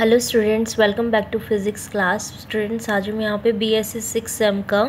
Hello students, welcome back to physics class. Students, आज हम यहाँ पे बीएससी 6 सेम का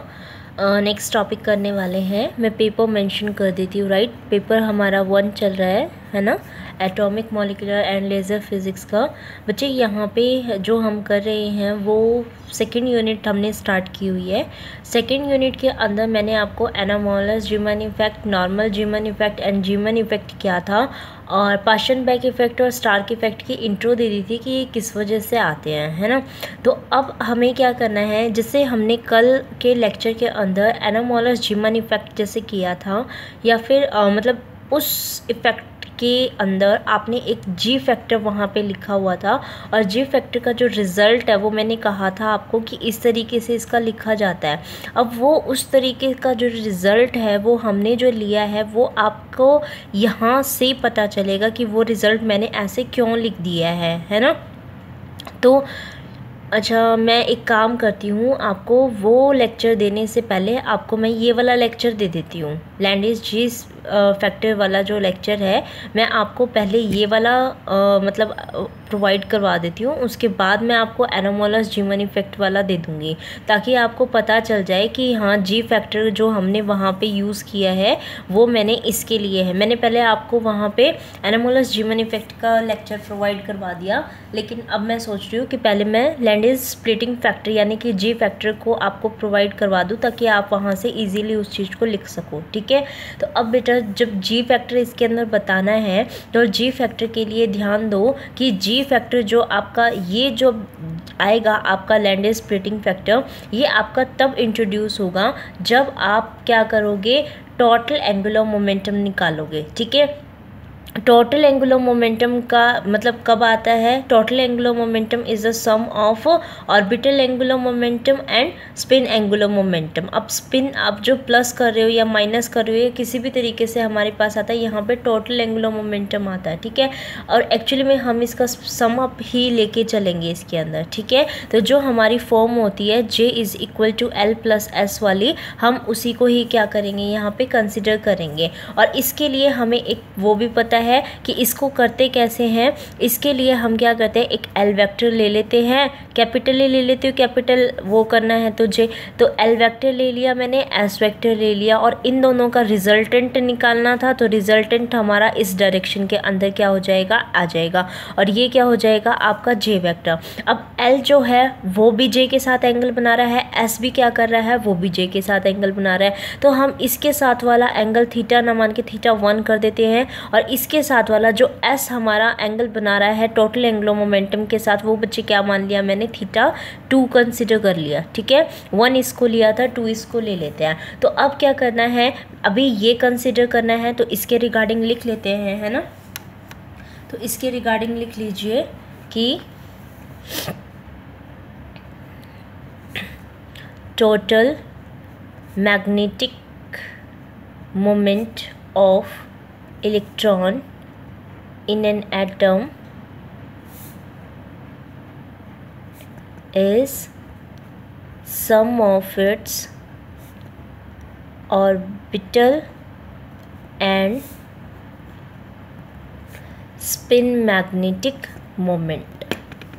नेक्स्ट टॉपिक करने वाले हैं। मैं पेपर मेंशन कर देती हूँ, राइट। पेपर हमारा 1 चल रहा है ना, atomic molecular and laser physics का। बच्चे यहाँ पे जो हम कर रहे हैं वो सेकेंड यूनिट हमने स्टार्ट की हुई है। सेकेंड यूनिट के अंदर मैंने आपको anomalous जीमन effect, normal जीमन effect and जीमन effect किया था, और पाशन बैक इफेक्ट और स्टार्क इफेक्ट की इंट्रो दे दी थी कि ये किस वजह से आते हैं, है ना। तो अब हमें क्या करना है, जैसे हमने कल के लेक्चर के अंदर एनामोलस जीमन इफेक्ट जैसे किया था, या फिर मतलब उस इफेक्ट के अंदर आपने एक जी फैक्टर वहाँ पे लिखा हुआ था, और जी फैक्टर का जो रिज़ल्ट है वो मैंने कहा था आपको कि इस तरीके से इसका लिखा जाता है। अब वो उस तरीके का जो रिज़ल्ट है वो हमने जो लिया है वो आपको यहाँ से पता चलेगा कि वो रिज़ल्ट मैंने ऐसे क्यों लिख दिया है ना। तो अच्छा, मैं एक काम करती हूँ, आपको वो लेक्चर देने से पहले आपको मैं ये वाला लेक्चर दे देती हूँ। लैंडिस जी फैक्टर वाला जो लेक्चर है मैं आपको पहले ये वाला मतलब प्रोवाइड करवा देती हूँ, उसके बाद मैं आपको एनामोलस जीमन इफेक्ट वाला दे दूँगी, ताकि आपको पता चल जाए कि हाँ, जी फैक्टर जो हमने वहाँ पे यूज़ किया है वो मैंने इसके लिए है। मैंने पहले आपको वहाँ पे एनामोलस जीमन इफेक्ट का लेक्चर प्रोवाइड करवा दिया, लेकिन अब मैं सोच रही हूँ कि पहले मैं लैंडिस स्प्लिटिंग फैक्टर यानी कि जी फैक्टर को आपको प्रोवाइड करवा दूँ, ताकि आप वहाँ से ईजीली उस चीज़ को लिख सको, ठीक है। तो अब बेटा, जब जी फैक्टर इसके अंदर बताना है तो जी फैक्टर के लिए ध्यान दो कि जी फैक्टर जो आपका ये जो आएगा आपका लैंडिस स्प्लिटिंग फैक्टर, ये आपका तब इंट्रोड्यूस होगा जब आप क्या करोगे, टोटल एंगुलर मोमेंटम निकालोगे, ठीक है। टोटल एंगुलर मोमेंटम का मतलब कब आता है? Total angular momentum is the sum of orbital angular momentum and spin angular momentum. अब स्पिन आप जो प्लस कर रहे हो या माइनस कर रहे हो, या किसी भी तरीके से हमारे पास आता है, यहाँ पे टोटल एंगुलर मोमेंटम आता है, ठीक है। और एक्चुअली में हम इसका सम अप ही लेके चलेंगे इसके अंदर, ठीक है। तो जो हमारी फॉर्म होती है J is equal to L plus S वाली, हम उसी को ही क्या करेंगे, यहाँ पे कंसिडर करेंगे। और इसके लिए हमें एक वो भी पता है कि इसको करते कैसे हैं। इसके लिए हम क्या करते हैं, एक एल वेक्टर ले लेते हैं, कैपिटल ले लेते हो, कैपिटल वो करना है तुझे, तो एल वेक्टर ले लिया मैंने, एस वेक्टर ले लिया, और इन दोनों का रिजल्टेंट निकालना था। तो रिजल्टेंट हमारा इस डायरेक्शन के अंदर क्या हो जाएगा, आ जाएगा, और ये क्या हो जाएगा आपका जे वेक्टर। अब एल जो है वो भी जे के साथ एंगल बना रहा है, एस भी क्या कर रहा है, वो भी जे के साथ एंगल बना रहा है। तो हम इसके साथ वाला एंगल थीटा ना मान के थीटा 1 कर देते हैं, और इसके साथ वाला जो एस हमारा एंगल बना रहा है टोटल एंगुलर मोमेंटम के साथ, वो बच्चे क्या मान लिया मैंने, थीटा 2 कंसिडर कर लिया, ठीक है। 1 इसको लिया था, 2 इसको ले लेते हैं। तो अब क्या करना है, अभी ये कंसिडर करना है, तो इसके रिगार्डिंग लिख लेते हैं, है ना। तो इसके रिगार्डिंग लिख लीजिए कि total magnetic moment of electron in an atom is sum of its orbital and spin magnetic moment,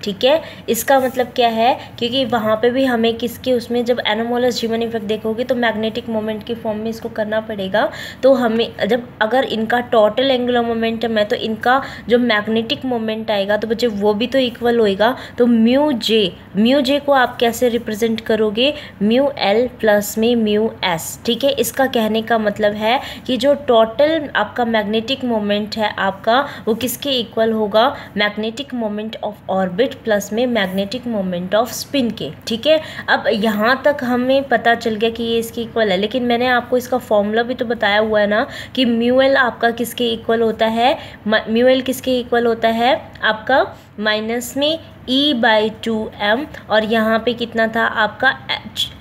ठीक है। इसका मतलब क्या है, क्योंकि वहाँ पे भी हमें किसके उसमें जब एनामोलस जीमन इफेक्ट देखोगे तो मैग्नेटिक मोमेंट की फॉर्म में इसको करना पड़ेगा। तो हमें जब अगर इनका टोटल एंगुलर मोमेंटम है तो इनका जो मैग्नेटिक मोमेंट आएगा तो बच्चे वो भी तो इक्वल होएगा। तो म्यू जे को आप कैसे रिप्रेजेंट करोगे, म्यू एल प्लस में म्यू एस, ठीक है। इसका कहने का मतलब है कि जो टोटल आपका मैग्नेटिक मोमेंट है आपका, वो किसके इक्वल होगा, magnetic moment of orbit plus में मैग्नेटिक मोमेंट ऑफ स्पिन के, ठीक है। अब यहाँ तक हमें पता चल गया कि ये इसके इक्वल है, लेकिन मैंने आपको इसका फॉर्मूला भी तो बताया हुआ है ना कि म्यू एल आपका किसके इक्वल होता है, म्यू एल किसके इक्वल होता है आपका माइनस में E/2m, और यहाँ पे कितना था आपका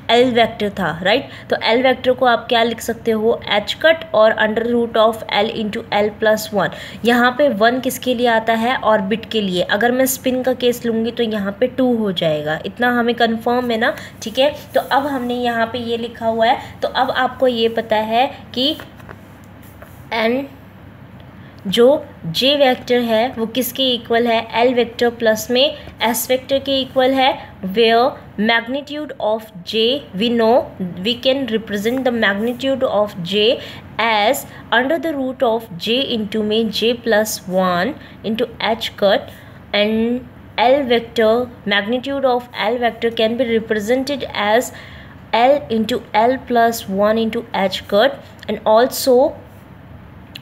एल वेक्टर था, राइट। तो एल वेक्टर को आप क्या लिख सकते हो, एच कट और under root of L into L plus 1। यहाँ पे 1 किसके लिए आता है, ऑर्बिट के लिए। अगर मैं स्पिन का केस लूँगी तो यहाँ पे 2 हो जाएगा, इतना हमें कंफर्म है ना, ठीक है। तो अब हमने यहाँ पे ये लिखा हुआ है, तो अब आपको ये पता है कि एन जो जे वेक्टर है वो किसके इक्वल है, एल वेक्टर प्लस में एस वेक्टर के इक्वल है, where magnitude of J we know we can represent the magnitude of J as under the root of J into में J plus 1 into H cut, and L vector, magnitude of L vector can be represented as L into L plus 1 into H cut, and also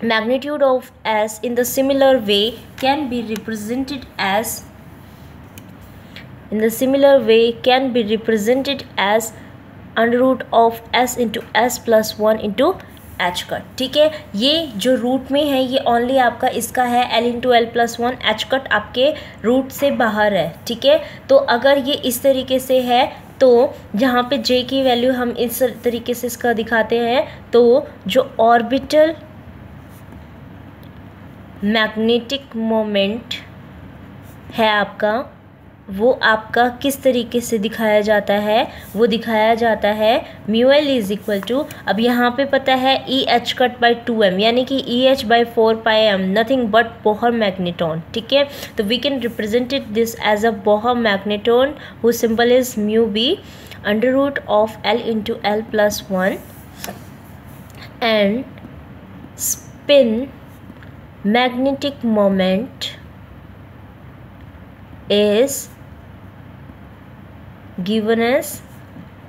magnitude of S in the similar way can be represented as under root of S into S plus 1 into H cut. ठीक है, ये जो root में है ये only आपका इसका है L into L plus 1, H cut आपके रूट से बाहर है। ठीक है, तो अगर ये इस तरीके से है तो जहाँ पे जे की वैल्यू हम इस तरीके से इसका दिखाते हैं, तो जो ऑर्बिटल मैग्नेटिक मोमेंट है आपका वो आपका किस तरीके से दिखाया जाता है, वो दिखाया जाता है mu L is equal to, अब यहाँ पे पता है E H cut by 2m यानी कि e h by 4πm nothing but Bohr magneton. ठीक है, तो we can represented this as a Bohr magneton who symbol is mu B under root of L into L plus 1, and spin magnetic moment is given as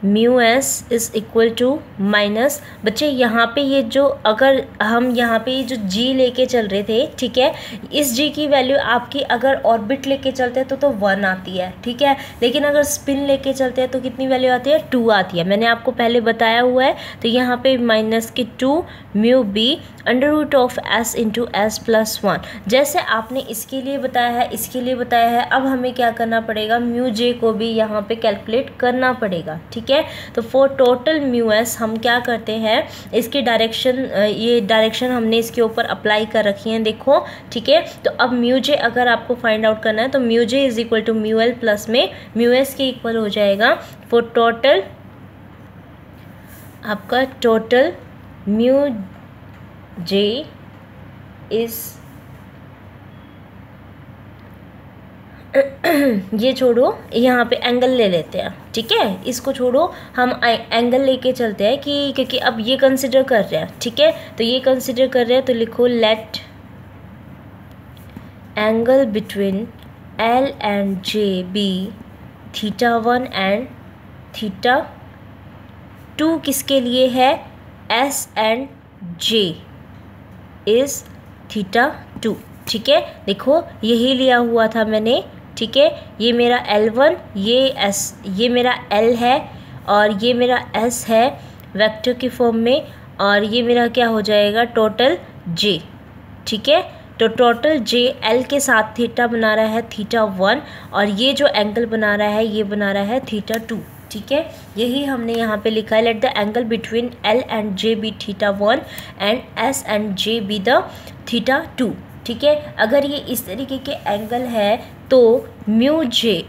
mu S is equal to minus, बच्चे यहाँ पे ये जो अगर हम यहाँ पे ये जो जी लेके चल रहे थे, ठीक है, इस जी की वैल्यू आपकी अगर ऑर्बिट लेके चलते हैं तो 1 आती है। ठीक है, लेकिन अगर स्पिन लेके चलते हैं तो कितनी वैल्यू आती है, 2 आती है। मैंने आपको पहले बताया हुआ है। तो यहाँ पे माइनस की 2 mu B under root of S into S plus 1, जैसे आपने इसके लिए बताया है इसके लिए बताया है, अब हमें क्या करना पड़ेगा, म्यू जे को भी यहाँ पे कैलकुलेट करना पड़ेगा। ठीक है, तो फॉर टोटल म्यू एस हम क्या करते हैं, इसकी डायरेक्शन, ये डायरेक्शन हमने इसके ऊपर अप्लाई कर रखी है, देखो। ठीक है, तो अब म्यू जे अगर आपको फाइंड आउट करना है तो mu J is equal to mu L plus में म्यू एस के इक्वल हो जाएगा फॉर टोटल, आपका टोटल म्यू जे इज ये छोड़ो, यहाँ पे एंगल ले लेते हैं। ठीक है, इसको छोड़ो, हम एंगल लेके चलते हैं कि क्योंकि अब ये कंसिडर कर रहे हैं। ठीक है, तो ये कंसिडर कर रहे हैं तो लिखो let angle between L and J be θ1 and θ2 किसके लिए है, एस एंड जे इज θ2। ठीक है, देखो यही लिया हुआ था मैंने। ठीक है, ये मेरा L1, ये मेरा L है और ये मेरा S है वेक्टर की फॉर्म में, और ये मेरा क्या हो जाएगा टोटल J। ठीक है, तो टोटल J L के साथ थीटा बना रहा है θ1, और ये जो एंगल बना रहा है ये बना रहा है θ2। ठीक है, यही हमने यहाँ पे लिखा है, let the angle between L and J be θ1 and S and J be the θ2। ठीक है, अगर ये इस तरीके के एंगल है तो म्यू जे,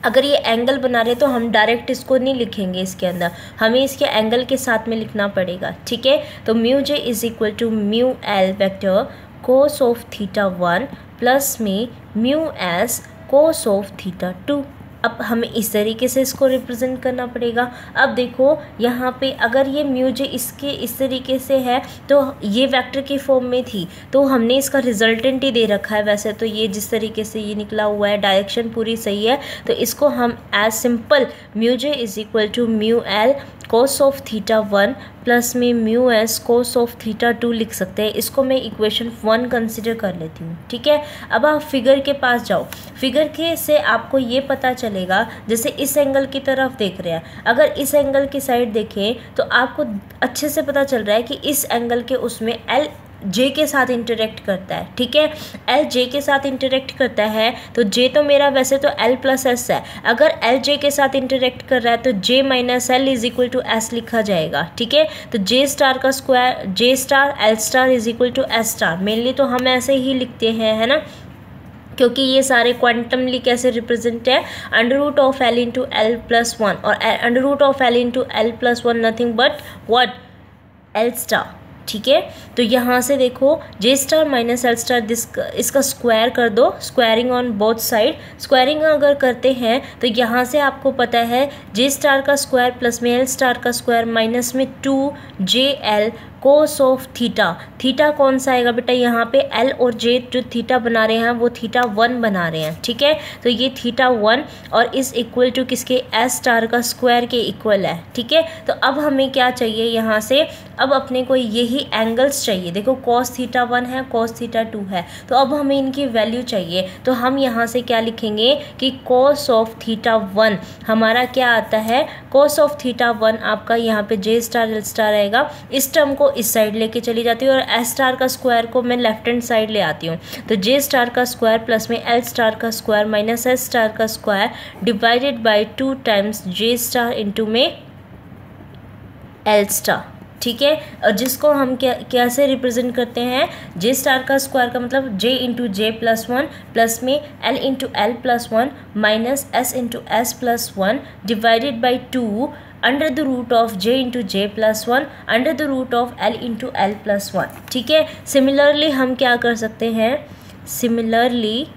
अगर ये एंगल बना रहे तो हम डायरेक्ट इसको नहीं लिखेंगे इसके अंदर, हमें इसके एंगल के साथ में लिखना पड़ेगा। ठीक है, तो mu J is equal to mu L vector cos of θ1 plus में म्यू एस कोस ऑफ θ2। अब हमें इस तरीके से इसको रिप्रेजेंट करना पड़ेगा। अब देखो यहाँ पे अगर ये म्यू जे इसके इस तरीके से है तो ये वेक्टर की फॉर्म में थी, तो हमने इसका रिजल्टेंट ही दे रखा है। वैसे तो ये जिस तरीके से ये निकला हुआ है डायरेक्शन पूरी सही है, तो इसको हम as simple mu J is equal to mu L cos of θ1 plus में म्यू एस कोस ऑफ θ2 लिख सकते हैं। इसको मैं इक्वेशन 1 कंसिडर कर लेती हूँ। ठीक है, अब आप फिगर के पास जाओ, फिगर के से आपको ये पता चलेगा, जैसे इस एंगल की तरफ देख रहे हैं, अगर इस एंगल की साइड देखें तो आपको अच्छे से पता चल रहा है कि इस एंगल के उसमें एल जे के साथ इंटरेक्ट करता है। ठीक है, एल जे के साथ इंटरेक्ट करता है, तो जे तो मेरा वैसे तो एल प्लस एस है, अगर एल जे के साथ इंटरेक्ट कर रहा है तो J minus L is equal to S लिखा जाएगा। ठीक है, तो जे स्टार का स्क्वायर, J star L star is equal to S star, mainly तो हम ऐसे ही लिखते हैं, है ना, क्योंकि ये सारे क्वांटमली कैसे रिप्रेजेंट है, under root of L into L plus 1, और under root of L into L plus 1 nothing but what, L star. ठीक है। तो यहाँ से देखो J star minus L star इसका स्क्वायर कर दो, squaring on both side. Squaring अगर करते हैं तो यहाँ से आपको पता है जे स्टार का स्क्वायर प्लस में एल स्टार का स्क्वायर माइनस में 2JL cos of theta. Theta कौन सा आएगा बेटा, यहाँ पे एल और जे जो थीटा बना रहे हैं वो थीटा 1 बना रहे हैं, ठीक है। तो ये थीटा 1 और इस इक्वल टू किसके, एस स्टार का स्क्वायर के इक्वल है, ठीक है। तो अब हमें क्या चाहिए यहाँ से, अब अपने को यही एंगल्स चाहिए। देखो कॉस थीटा 1 है, कॉस थीटा 2 है, तो अब हमें इनकी वैल्यू चाहिए। तो हम यहाँ से क्या लिखेंगे कि कॉस ऑफ थीटा 1 हमारा क्या आता है, कॉस ऑफ थीटा 1 आपका यहाँ पे जे स्टार एल स्टार आएगा। इस टर्म को इस साइड लेके चली जाती हूँ और एस स्टार का स्क्वायर को मैं लेफ्ट हैंड साइड ले आती हूँ। तो जे स्टार का स्क्वायर प्लस में एल स्टार का स्क्वायर माइनस एस स्टार का square divided by 2 times J star into में एल स्टार, ठीक है। और जिसको हम कैसे रिप्रेजेंट करते हैं, जे स्टार का स्क्वायर का मतलब J into J plus 1 plus में L into L plus 1 minus S into S plus 1 divided by 2 under the root of j into J plus 1 under the root of l into L plus 1, ठीक है। Similarly हम क्या कर सकते हैं, similarly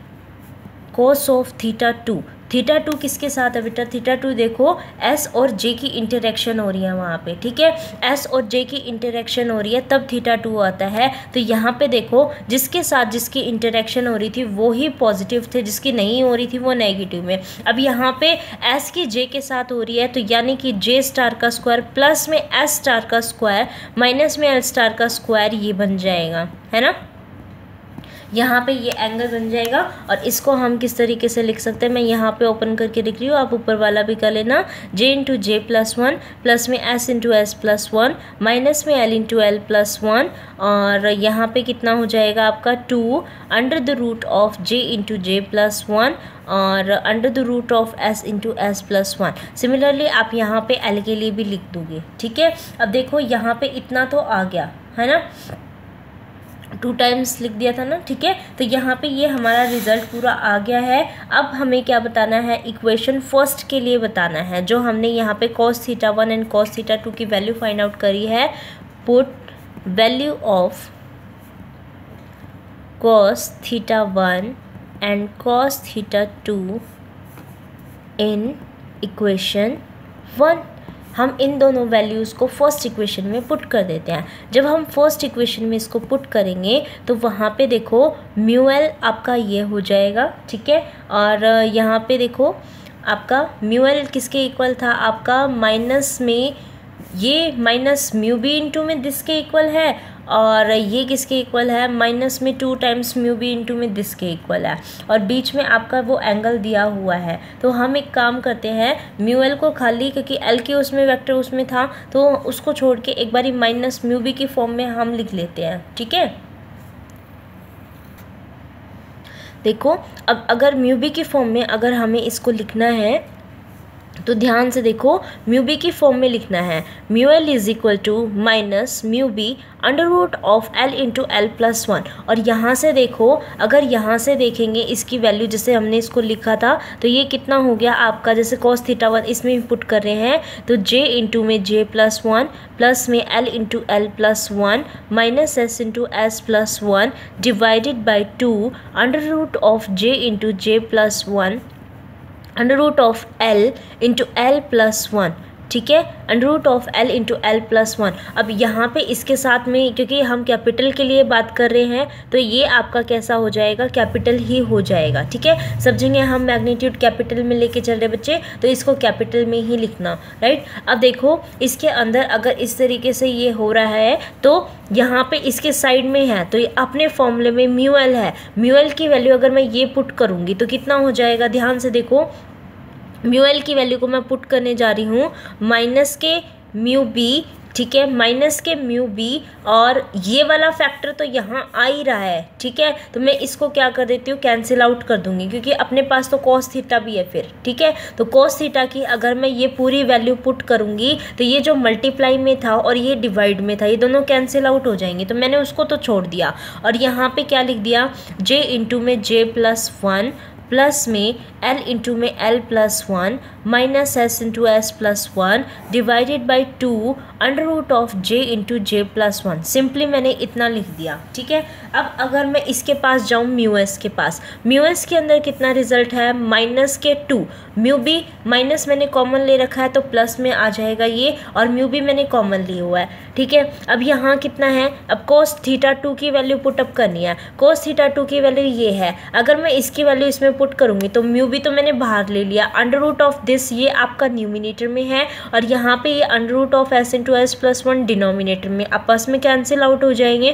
cos of theta 2, theta 2 किसके साथ है बेटा, थीटा 2 देखो s और j की इंटरेक्शन हो रही है वहाँ पे, ठीक है। s और j की इंटरेक्शन हो रही है तब थीटा 2 आता है। तो यहाँ पे देखो जिसके साथ जिसकी इंटरेक्शन हो रही थी वो ही पॉजिटिव थे, जिसकी नहीं हो रही थी वो नेगेटिव में। अब यहाँ पे s की j के साथ हो रही है, तो यानी कि j स्टार का स्क्वायर प्लस में s स्टार का स्क्वायर माइनस में l स्टार का स्क्वायर, ये बन जाएगा, है ना। यहाँ पे ये एंगल बन जाएगा। और इसको हम किस तरीके से लिख सकते हैं, मैं यहाँ पे ओपन करके लिख रही हूँ, आप ऊपर वाला भी कर लेना। j into J plus 1 plus में s into S plus 1 minus में l इंटू एल प्लस 1 और यहाँ पे कितना हो जाएगा आपका 2 under the root of j into J plus 1 और under the root of s into S plus 1। Similarly आप यहाँ पे l के लिए भी लिख दोगे, ठीक है। अब देखो यहाँ पे इतना तो आ गया है ना, 2 टाइम्स लिख दिया था ना, ठीक है। तो यहाँ पे ये हमारा रिजल्ट पूरा आ गया है। अब हमें क्या बताना है, इक्वेशन फर्स्ट के लिए बताना है, जो हमने यहाँ पे cos theta 1 and cos theta 2 की वैल्यू फाइंड आउट करी है। Put value of cos theta 1 and cos theta 2 in equation 1। हम इन दोनों वैल्यूज़ को फर्स्ट इक्वेशन में पुट कर देते हैं। जब हम फर्स्ट इक्वेशन में इसको पुट करेंगे तो वहाँ पे देखो म्यू एल आपका ये हो जाएगा, ठीक है। और यहाँ पे देखो आपका म्यू एल किसके इक्वल था, आपका माइनस में ये माइनस म्यू बी इंटू में दिस के इक्वल है और ये किसके इक्वल है, माइनस में 2 टाइम्स म्यू बी इंटू में दिस के इक्वल है और बीच में आपका वो एंगल दिया हुआ है। तो हम एक काम करते हैं, म्यू एल को खाली, क्योंकि एल के उसमें वेक्टर उसमें था तो उसको छोड़ के एक बारी माइनस म्यू बी की फॉर्म में हम लिख लेते हैं, ठीक है। देखो अब अगर म्यू बी की फॉर्म में अगर हमें इसको लिखना है तो ध्यान से देखो, म्यू बी की फॉर्म में लिखना है mu L is equal to minus mu B under root of L into L plus 1। और यहाँ से देखो, अगर यहाँ से देखेंगे इसकी वैल्यू जैसे हमने इसको लिखा था तो ये कितना हो गया आपका, जैसे cos थीटा 1 इसमें भी पुट कर रहे हैं तो j इंटू में j प्लस 1 प्लस में l into L plus 1 minus s into S plus 1 divided by 2 under root of j into J plus 1 under root of L into L plus 1, ठीक है, under root of L into L plus 1। अब यहाँ पे इसके साथ में क्योंकि हम कैपिटल के लिए बात कर रहे हैं तो ये आपका कैसा हो जाएगा, कैपिटल ही हो जाएगा, ठीक है। सब जगह हम मैग्नीट्यूड कैपिटल में लेके चल रहे बच्चे, तो इसको कैपिटल में ही लिखना, राइट। अब देखो इसके अंदर अगर इस तरीके से ये हो रहा है तो यहाँ पे इसके साइड में है तो ये अपने फॉर्मूले में म्यू एल है, म्यू एल की वैल्यू अगर मैं ये पुट करूँगी तो कितना हो जाएगा, ध्यान से देखो म्यू एल की वैल्यू को मैं पुट करने जा रही हूँ माइनस के म्यू बी, ठीक है, माइनस के म्यू बी और ये वाला फैक्टर तो यहाँ आ ही रहा है, ठीक है। तो मैं इसको क्या कर देती हूँ, कैंसिल आउट कर दूंगी क्योंकि अपने पास तो cos थीटा भी है फिर, ठीक है। तो cos थीटा की अगर मैं ये पूरी वैल्यू पुट करूँगी तो ये जो मल्टीप्लाई में था और ये डिवाइड में था ये दोनों कैंसिल आउट हो जाएंगे, तो मैंने उसको तो छोड़ दिया और यहाँ पे क्या लिख दिया, j इंटू में j प्लस 1 प्लस में l इंटू में l plus 1 minus s into S plus 1 divided by 2 under root of J into J plus one. Simply मैंने इतना लिख दिया, ठीक है। अब अगर मैं इसके पास जाऊँ म्यू एस के पास, म्यू एस के अंदर कितना रिजल्ट है माइनस के 2, म्यू बी माइनस मैंने कॉमन ले रखा है तो प्लस में आ जाएगा ये, और म्यू बी मैंने कॉमन लिया हुआ है, ठीक है। अब यहाँ कितना है, अब कोस थीटा 2 की वैल्यू पुटअप करनी है। कोस थीटा 2 की वैल्यू ये है, अगर मैं इसकी वैल्यू इसमें पुट करूँगी तो म्यू बी तो मैंने बाहर ले लिया, अंडर रूट ऑफ दिस ये आपका न्यूमिनेटर में है, और यहाँ पे ये under root of S into S plus one denominator में आपस में कैंसिल आउट हो जाएंगे।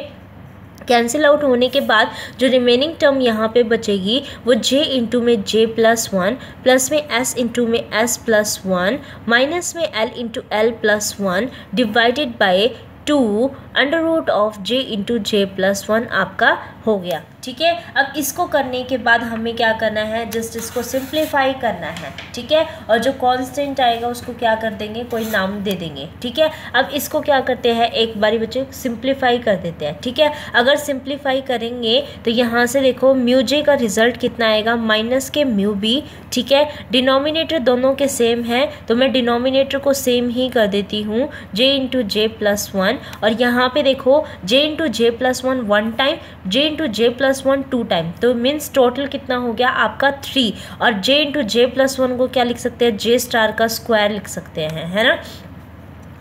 कैंसिल आउट होने के बाद जो रिमेनिंग टर्म यहाँ पे बचेगी वो j इंटू में j प्लस वन, प्लस में s इंटू में s प्लस वन, माइनस में l into l plus one, divided by 2 under root of j into J plus one आपका हो गया, ठीक है। अब इसको करने के बाद हमें क्या करना है, जस्ट इसको सिंप्लीफाई करना है, ठीक है। और जो कांस्टेंट आएगा उसको क्या कर देंगे, कोई नाम दे देंगे, ठीक है। अब इसको क्या करते हैं, एक बारी बच्चे सिंप्लीफाई कर देते हैं, ठीक है। अगर सिंप्लीफाई करेंगे तो यहाँ से देखो म्यू जे का रिजल्ट कितना आएगा माइनस के म्यू बी, ठीक है। डिनोमिनेटर दोनों के सेम है तो मैं डिनोमिनेटर को सेम ही कर देती हूँ, जे इंटू जे प्लस वन, और यहाँ पे देखो जे into J plus one 1 time, जे into J plus one 2 time, तो मीन्स टोटल कितना हो गया आपका 3, और जे इंटू जे प्लस वन को क्या लिख सकते हैं, जे स्टार का स्क्वायर लिख सकते हैं, है ना।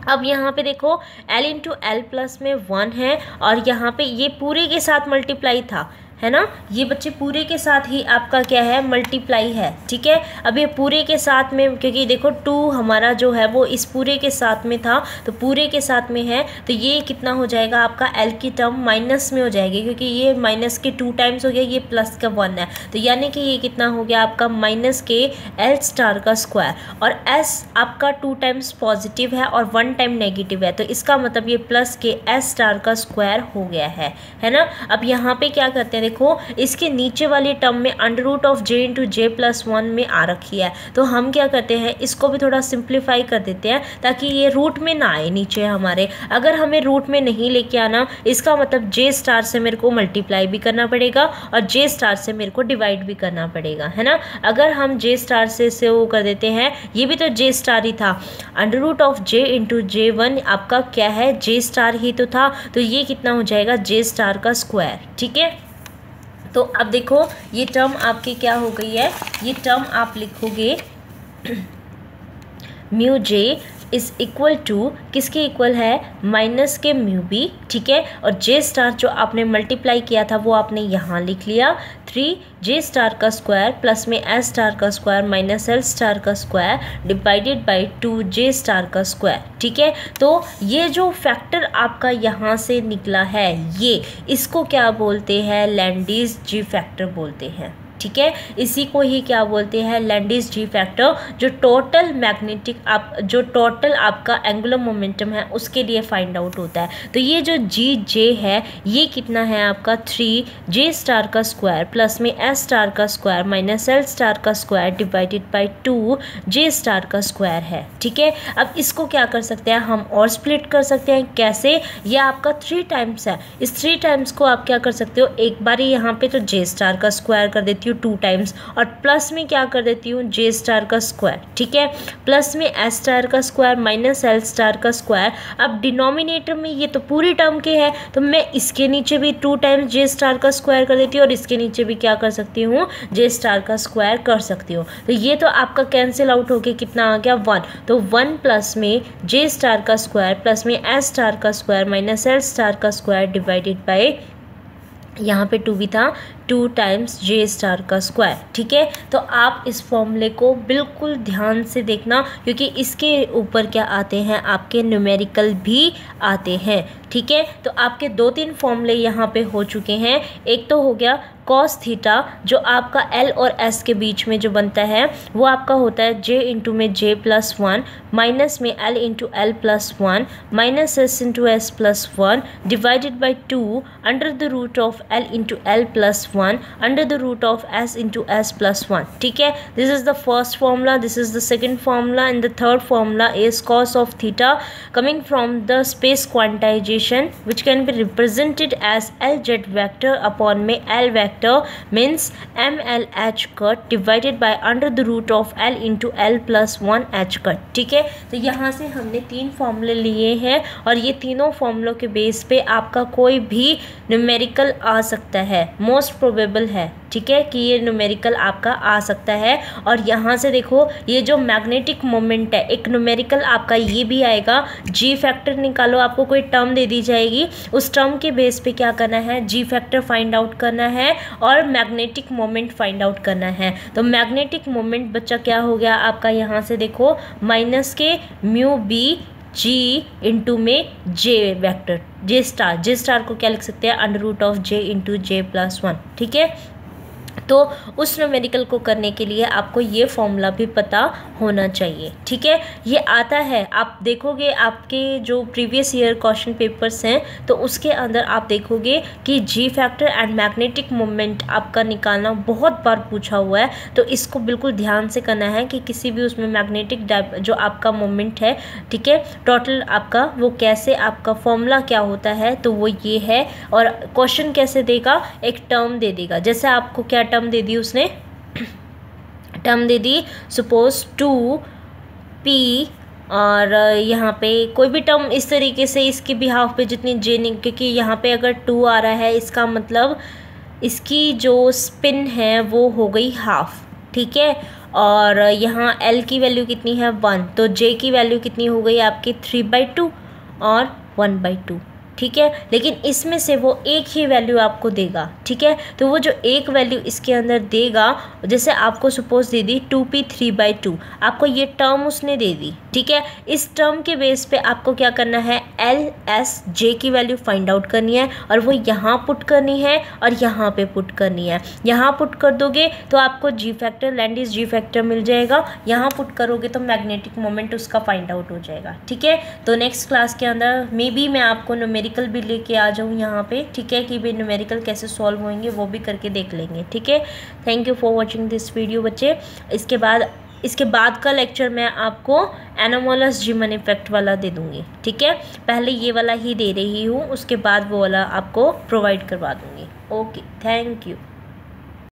अब यहाँ पे देखो l इंटू एल प्लस में 1 है, और यहाँ पे ये पूरे के साथ मल्टीप्लाई था, है ना। ये बच्चे पूरे के साथ ही आपका क्या है, मल्टीप्लाई है, ठीक है। अब ये पूरे के साथ में, क्योंकि देखो 2 हमारा जो है वो इस पूरे के साथ में था तो पूरे के साथ में है, तो ये कितना हो जाएगा आपका l की टर्म माइनस में हो जाएगी, क्योंकि ये माइनस के 2 टाइम्स हो गया, ये प्लस का 1 है, तो यानी कि ये कितना हो गया आपका माइनस के l स्टार का स्क्वायर, और s आपका 2 टाइम्स पॉजिटिव है और 1 टाइम नेगेटिव है, तो इसका मतलब ये प्लस के s स्टार का स्क्वायर हो गया है ना। अब यहाँ पे क्या करते हैं, देखो इसके नीचे वाली टर्म में under root of J into J plus one में आ रखी है, तो हम क्या करते हैं, इसको भी थोड़ा सिंप्लीफाई कर देते हैं ताकि ये रूट में ना आए नीचे हमारे। अगर हमें रूट में नहीं लेके आना, इसका मतलब जे स्टार से मेरे को मल्टीप्लाई भी करना पड़ेगा और जे स्टार से मेरे को डिवाइड भी करना पड़ेगा, है ना। अगर हम जे स्टार से वो कर देते हैं, ये भी तो जे स्टार ही था, under root of J into J one आपका क्या है, जे स्टार ही तो था, तो ये कितना हो जाएगा, जे स्टार का स्क्वायर, ठीक है। तो अब देखो ये टर्म आपकी क्या हो गई है, ये टर्म आप लिखोगे mu J is equal to, किसके इक्वल है, माइनस के म्यू बी, ठीक है। और जे स्टार जो आपने मल्टीप्लाई किया था वो आपने यहाँ लिख लिया, 3 जे स्टार का स्क्वायर प्लस में एस स्टार का स्क्वायर माइनस एल स्टार का square divided by 2 J star का स्क्वायर, ठीक है। तो ये जो फैक्टर आपका यहाँ से निकला है, ये इसको क्या बोलते हैं, लैंडीज जी फैक्टर बोलते हैं, ठीक है। इसी को ही क्या बोलते हैं, लैंडीज जी फैक्टर, जो टोटल मैग्नेटिक जो टोटल आपका एंगुलर मोमेंटम है उसके लिए फाइंड आउट होता है। तो ये जो जी जे है ये कितना है आपका 3 जे स्टार का स्क्वायर प्लस में एस स्टार का स्क्वायर माइनस एल स्टार का square divided by 2 J star का स्क्वायर है, ठीक है। अब इसको क्या कर सकते हैं हम, और स्प्लिट कर सकते हैं, कैसे, ये आपका 3 टाइम्स है, इस 3 टाइम्स को आप क्या कर सकते हो, एक बार यहाँ पे तो जे स्टार का स्क्वायर कर देती हूँ 2 टाइम्स, और प्लस में क्या कर देती हूँ, जे स्टार का स्क्वायर, ठीक है, प्लस में एस स्टार का स्क्वायर माइनस एल स्टार का स्क्वायर। अब डिनोमिनेटर में ये तो पूरी टर्म के है, तो मैं इसके नीचे भी 2 टाइम्स जे स्टार का स्क्वायर कर देती हूँ और इसके नीचे भी क्या कर सकती हूँ, जे स्टार का स्क्वायर कर सकती हूँ। तो ये तो आपका कैंसिल आउट होके कितना आ गया, 1, तो 1 प्लस में जे स्टार का स्क्वायर प्लस में एस स्टार का स्क्वायर माइनस एल स्टार का स्क्वायर डिवाइडेड बाय, यहाँ पे 2 भी था, 2 टाइम्स जे स्टार का स्क्वायर, ठीक है। तो आप इस फॉर्मूले को बिल्कुल ध्यान से देखना, क्योंकि इसके ऊपर क्या आते हैं, आपके न्यूमेरिकल भी आते हैं, ठीक है। तो आपके 2-3 फॉर्मूले यहाँ पे हो चुके हैं। एक तो हो गया कॉस थीटा, जो आपका एल और एस के बीच में जो बनता है वो आपका होता है जे इंटू में जे प्लस वन माइनस में L into L plus one minus S into S plus one divided by 2 under the root of L into L plus 1 under the root of s into S plus 1. ठीक है, this is the first formula, this is the second formula, and the third formula is cos of theta coming from the space quantization which can be represented as Lz vector upon में L vector means MLH cut divided by under the root of L into L plus 1 H cut. ठीक है, तो यहाँ से हमने 3 फॉर्मूले लिए हैं और ये तीनों फॉर्मूलों के बेस पे आपका कोई भी न्यूमेरिकल आ सकता है, मोस्ट प्रोबेबल है. ठीक है, कि ये न्यूमेरिकल आपका आ सकता है. और यहाँ से देखो ये जो मैग्नेटिक मोमेंट है, एक न्यूमेरिकल आपका ये भी आएगा. जी फैक्टर निकालो, आपको कोई टर्म दे दी जाएगी, उस टर्म के बेस पे क्या करना है, जी फैक्टर फाइंड आउट करना है और मैग्नेटिक मोमेंट फाइंड आउट करना है. तो मैग्नेटिक मोमेंट बच्चा क्या हो गया आपका, यहाँ से देखो माइनस के म्यू बी जी इंटू में जे वेक्टर, जे स्टार को क्या लिख सकते हैं, under root of J into J plus 1. ठीक है, तो उस न्यूमेरिकल को करने के लिए आपको ये फॉर्मूला भी पता होना चाहिए. ठीक है, ये आता है, आप देखोगे आपके जो प्रीवियस ईयर क्वेश्चन पेपर्स हैं तो उसके अंदर आप देखोगे कि जी फैक्टर एंड मैग्नेटिक मोमेंट आपका निकालना बहुत बार पूछा हुआ है. तो इसको बिल्कुल ध्यान से करना है कि किसी भी उसमें मैग्नेटिक जो आपका मोमेंट है, ठीक है, टोटल आपका वो कैसे, आपका फॉर्मूला क्या होता है, तो वो ये है. और क्वेश्चन कैसे देगा, एक टर्म दे देगा. जैसे आपको क्या टर्म दे दी उसने, टर्म दे दी सपोज 2p और यहाँ पे कोई भी टर्म इस तरीके से इसके बिहाफ पे जितनी जे, क्योंकि यहाँ पे अगर 2 आ रहा है इसका मतलब इसकी जो स्पिन है वो हो गई हाफ. ठीक है, और यहाँ l की वैल्यू कितनी है 1, तो j की वैल्यू कितनी हो गई आपकी 3/2 और 1/2. ठीक है, लेकिन इसमें से वो एक ही वैल्यू आपको देगा. ठीक है, तो वो जो एक वैल्यू इसके अंदर देगा, जैसे आपको सपोज दे दी 2p 3/2, आपको ये टर्म उसने दे दी. ठीक है, इस टर्म के बेस पे आपको क्या करना है, एल एस जे की वैल्यू फाइंड आउट करनी है और वो यहाँ पुट करनी है और यहाँ पे पुट करनी है. यहाँ पुट कर दोगे तो आपको g factor, Lande's g factor मिल जाएगा. यहाँ पुट करोगे तो मैग्नेटिक मोमेंट उसका फाइंड आउट हो जाएगा. ठीक है, तो नेक्स्ट क्लास के अंदर मे बी मैं आपको न्यूमेरिकल भी लेके आ जाऊँ यहाँ पे. ठीक है, कि भाई न्यूमेरिकल कैसे सॉल्व होंगे वो भी करके देख लेंगे. ठीक है, thank you for watching this video बच्चे. इसके बाद का लेक्चर मैं आपको एनोमोलस जीमन इफेक्ट वाला दे दूँगी. ठीक है, पहले ये वाला ही दे रही हूँ, उसके बाद वो वाला आपको प्रोवाइड करवा दूँगी. Okay, thank you.